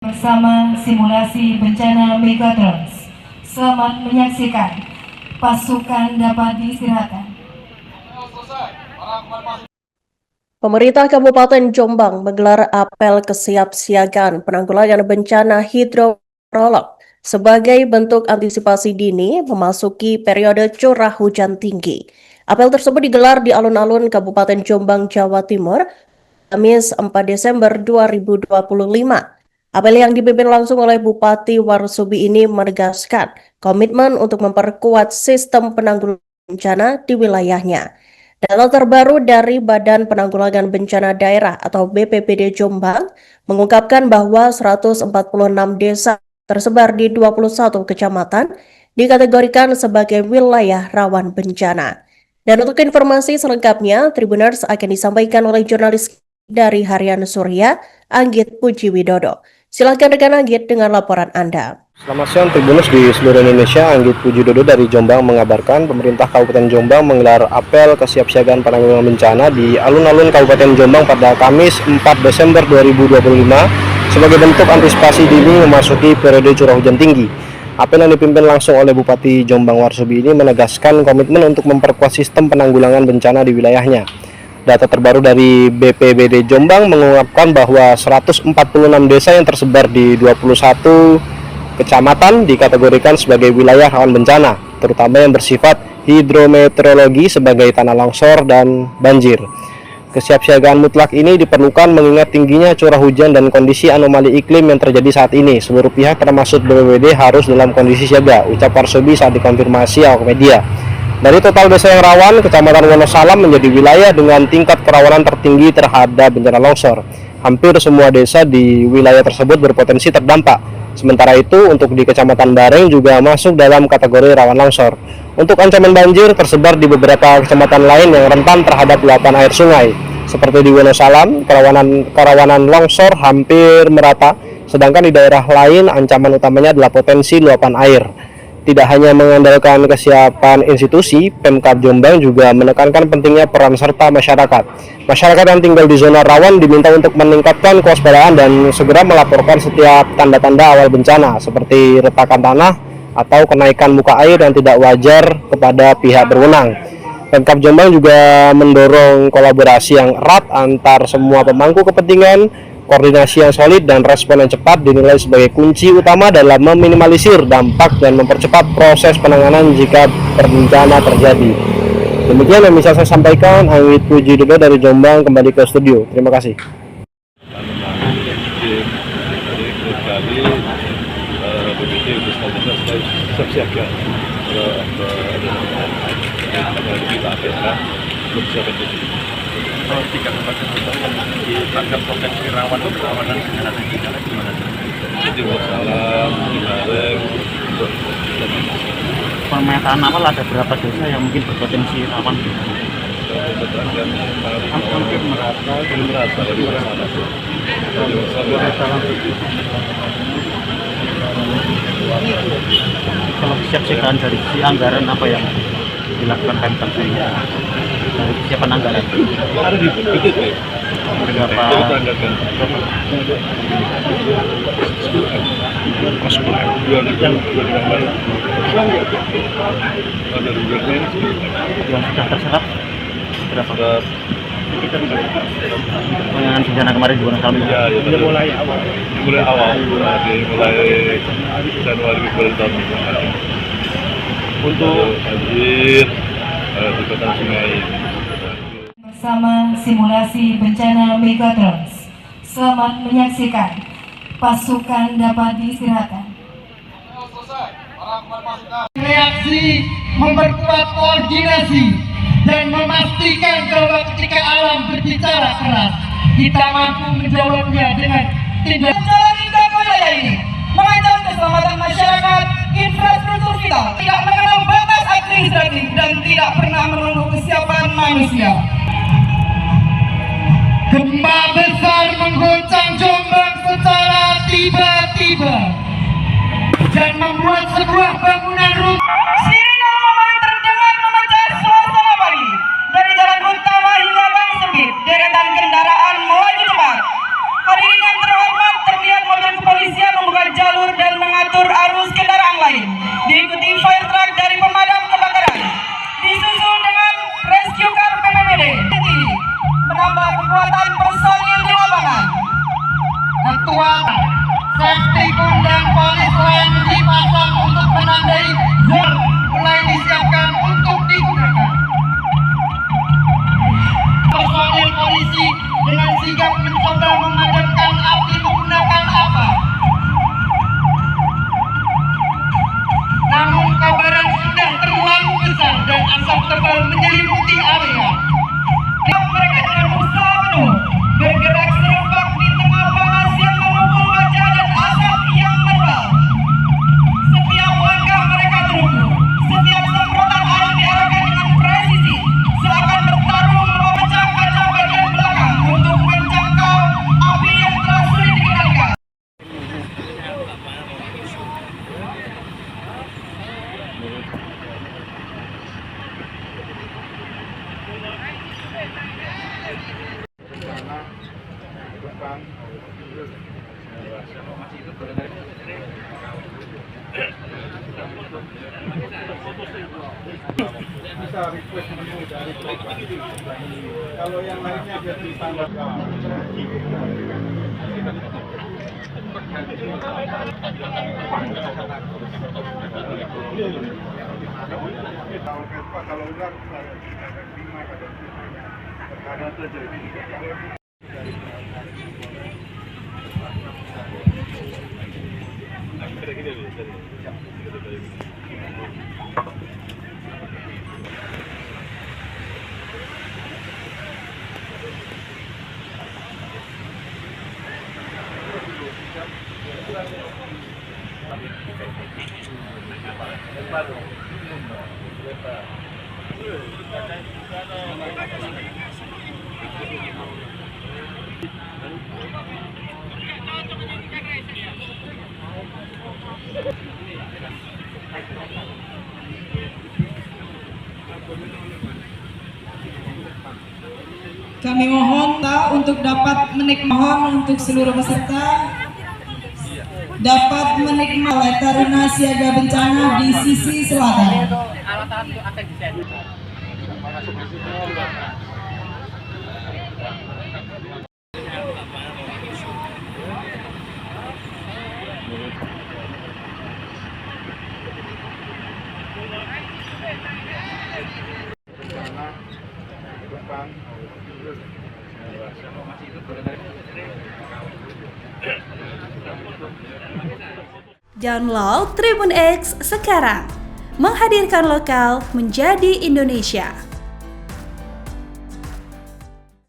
bersama simulasi bencana Megatrons. Selamat menyaksikan. Pasukan dapat diistirahatkan. Pemerintah Kabupaten Jombang menggelar apel kesiapsiagaan penanggulangan bencana hidrometeorolog sebagai bentuk antisipasi dini memasuki periode curah hujan tinggi. Apel tersebut digelar di alun-alun Kabupaten Jombang, Jawa Timur, Kamis 4 Desember 2025. Apel yang dipimpin langsung oleh Bupati Warsubi ini menegaskan komitmen untuk memperkuat sistem penanggulangan bencana di wilayahnya. Data terbaru dari Badan Penanggulangan Bencana Daerah atau BPBD Jombang mengungkapkan bahwa 146 desa tersebar di 21 kecamatan dikategorikan sebagai wilayah rawan bencana. Dan untuk informasi selengkapnya, Tribuners akan disampaikan oleh jurnalis dari Harian Surya, Anggit Puji Widodo. Silakan rekan Anggit dengan laporan Anda. Selamat siang Tribuners di seluruh Indonesia. Anggit Puji Widodo dari Jombang mengabarkan pemerintah Kabupaten Jombang menggelar apel kesiapsiagaan penanggulangan bencana di alun-alun Kabupaten Jombang pada Kamis 4 Desember 2025 sebagai bentuk antisipasi dini memasuki periode curah hujan tinggi. Apel yang dipimpin langsung oleh Bupati Jombang Warsubi ini menegaskan komitmen untuk memperkuat sistem penanggulangan bencana di wilayahnya. Data terbaru dari BPBD Jombang mengungkapkan bahwa 146 desa yang tersebar di 21 kecamatan dikategorikan sebagai wilayah rawan bencana, terutama yang bersifat hidrometeorologi sebagai tanah longsor dan banjir. Kesiapsiagaan mutlak ini diperlukan mengingat tingginya curah hujan dan kondisi anomali iklim yang terjadi saat ini. Seluruh pihak termasuk BPBD harus dalam kondisi siaga, ucap Warsubi saat dikonfirmasi awak media. Dari total desa yang rawan, Kecamatan Wonosalam menjadi wilayah dengan tingkat kerawanan tertinggi terhadap bencana longsor. Hampir semua desa di wilayah tersebut berpotensi terdampak. Sementara itu, untuk di Kecamatan Bareng juga masuk dalam kategori rawan longsor. Untuk ancaman banjir tersebar di beberapa kecamatan lain yang rentan terhadap luapan air sungai. Seperti di Wonosalam, kerawanan longsor hampir merata, sedangkan di daerah lain ancaman utamanya adalah potensi luapan air. Tidak hanya mengandalkan kesiapan institusi, Pemkab Jombang juga menekankan pentingnya peran serta masyarakat. Masyarakat yang tinggal di zona rawan diminta untuk meningkatkan kewaspadaan dan segera melaporkan setiap tanda-tanda awal bencana, seperti retakan tanah atau kenaikan muka air yang tidak wajar kepada pihak berwenang. Pemkab Jombang juga mendorong kolaborasi yang erat antar semua pemangku kepentingan. Koordinasi yang solid dan respon yang cepat dinilai sebagai kunci utama dalam meminimalisir dampak dan mempercepat proses penanganan jika bencana terjadi. Demikian yang bisa saya sampaikan. Anggit Puji Widodo dari Jombang kembali ke studio. Terima kasih. Tiga kabupaten ditangkap potensi rawan itu kerawanan bencana gimana? Di Wonosalam, di Bareng. Pemetaan awal ada berapa desa yang mungkin berpotensi rawan? Hampir merata, belum merata di Wonosalam. Kalau kesiapsiagaan dari si anggaran apa yang dilakukan Pemkab dari kesiapan anggaran? Ada di budget ya. Berapa? Yang sudah terserap berapa? Penanganan bencana kemarin di Wonosalam. Ya, mulai awal, mulai Januari Februari tahun ini. Untuk banjir di kota Sungai. Bersama simulasi bencana Megatrons. Selamat menyaksikan. Pasukan dapat diistirahatkan. Reaksi, memperkuat koordinasi dan memastikan bahwa ketika alam berbicara keras, kita mampu menjawabnya dengan tindakan. Jalan Indah Jaya ini mengancam keselamatan masyarakat, infrastruktur vital, tidak mengenal batas administratif dan tidak pernah menunggu kesiapan manusia. Gempa besar mengguncang Jombang secara tiba-tiba dan membuat sebuah bangunan runtuh. Sirine momen terdengar memecah suasana pagi. Dari jalan utama hingga Gang Sempit, deretan kendaraan melaju cepat. Hadirin yang terhormat, terlihat mobil kepolisian koin dipasang untuk menandai zon mulai disiapkan untuk digunakan. Personil polisi dengan sigap mencoba memadamkan api menggunakan apa? Namun kobaran sudah terlalu besar dan asap tebal menyelimuti area. Mereka dengan usaha penuh bergerak serempak di tengah panas yang mengumpul wajah dan asap yang tebal. Setiap langkah mereka terukur, setiap semprotan air diarahkan dengan presisi, seakan bertarung memecah kaca bagian belakang untuk menjangkau api yang telah sulit dikendalikan. Bisa request menu dari kalau yang lainnya biar ditambah. Kalau udah Kami mohon untuk dapat menikmati untuk seluruh peserta dapat menikmati taruna siaga bencana di sisi selatan. Download Tribun X sekarang, menghadirkan lokal menjadi Indonesia.